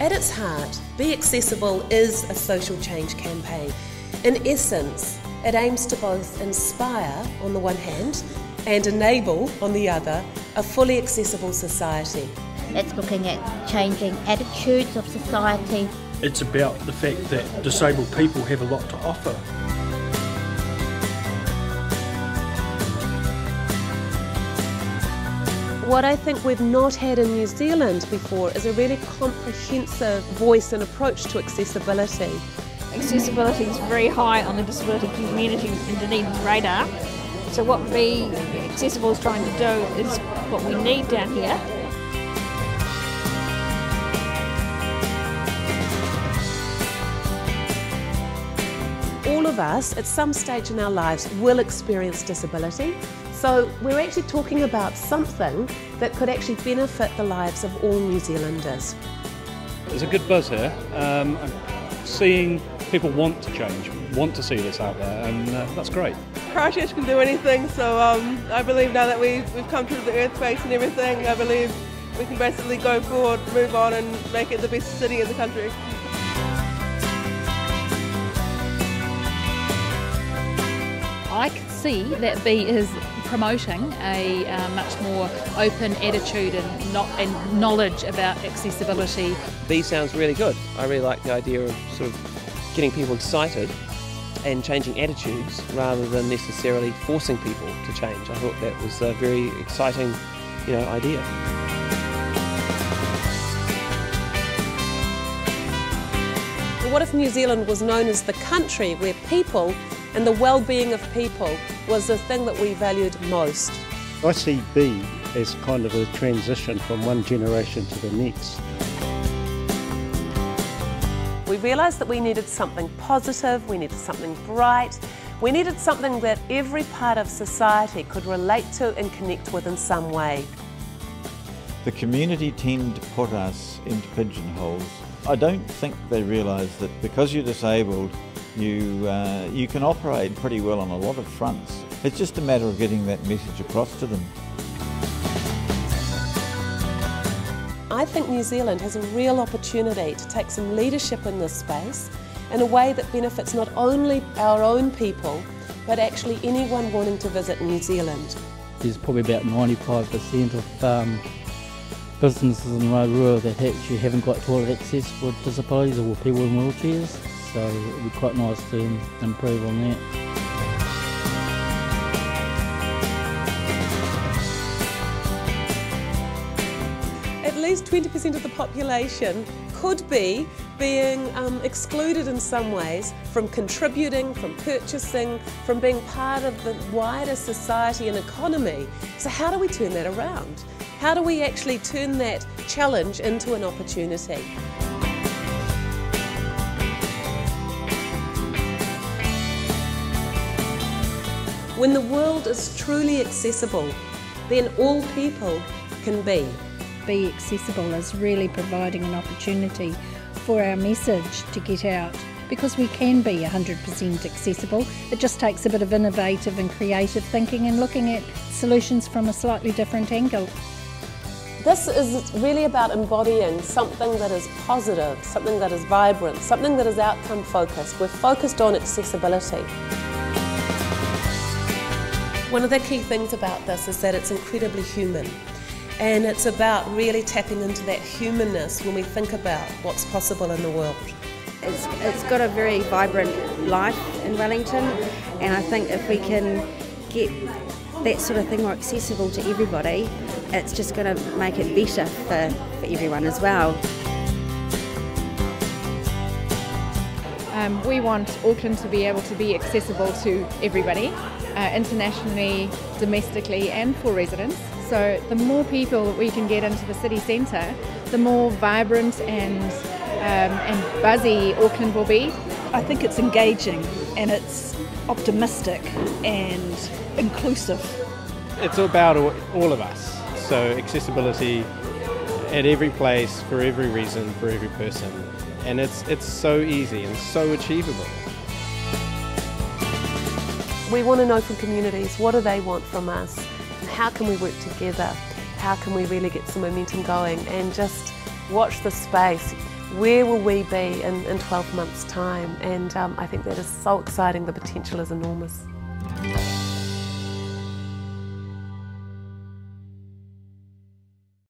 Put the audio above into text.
At its heart, Be Accessible is a social change campaign. In essence, it aims to both inspire on the one hand and enable on the other a fully accessible society. It's looking at changing attitudes of society. It's about the fact that disabled people have a lot to offer. What I think we've not had in New Zealand before is a really comprehensive voice and approach to accessibility. Accessibility is very high on the disability community in Dunedin's radar. So what Be Accessible is trying to do is what we need down here. All of us, at some stage in our lives, will experience disability. So we're actually talking about something that could actually benefit the lives of all New Zealanders. There's a good buzz here. I'm seeing people want to change, want to see this out there, and that's great. Christchurch can do anything, so I believe now that we've come through the earthquakes and everything, I believe we can basically go forward, move on and make it the best city in the country. I can see that Be is promoting a much more open attitude and knowledge about accessibility. Be sounds really good. I really like the idea of sort of getting people excited and changing attitudes rather than necessarily forcing people to change. I thought that was a very exciting, idea. What if New Zealand was known as the country where people and the well-being of people was the thing that we valued most? I see Be as kind of a transition from one generation to the next. We realised that we needed something positive, we needed something bright, we needed something that every part of society could relate to and connect with in some way. The community tend to put us into pigeonholes. I don't think they realise that because you're disabled, you can operate pretty well on a lot of fronts. It's just a matter of getting that message across to them. I think New Zealand has a real opportunity to take some leadership in this space in a way that benefits not only our own people, but actually anyone wanting to visit New Zealand. There's probably about 95% of businesses in Rotorua that actually haven't got toilet access for disabilities or people in wheelchairs. So it would be quite nice to improve on that. At least 20% of the population could be being excluded in some ways from contributing, from purchasing, from being part of the wider society and economy. So how do we turn that around? How do we actually turn that challenge into an opportunity? When the world is truly accessible, then all people can be. Be Accessible is really providing an opportunity for our message to get out, because we can be 100% accessible. It just takes a bit of innovative and creative thinking and looking at solutions from a slightly different angle. This is really about embodying something that is positive, something that is vibrant, something that is outcome focused. We're focused on accessibility. One of the key things about this is that it's incredibly human, and it's about really tapping into that humanness when we think about what's possible in the world. It's got a very vibrant life in Wellington, and I think if we can get that sort of thing more accessible to everybody, it's just going to make it better for everyone as well. We want Auckland to be able to be accessible to everybody, internationally, domestically and for residents. So the more people we can get into the city centre, the more vibrant and buzzy Auckland will be. I think it's engaging and it's optimistic and inclusive. It's about all of us, so accessibility at every place, for every reason, for every person. And it's so easy and so achievable. We want to know from communities, what do they want from us? And how can we work together? How can we really get some momentum going and just watch the space? where will we be in 12 months' time? And I think that is so exciting, the potential is enormous.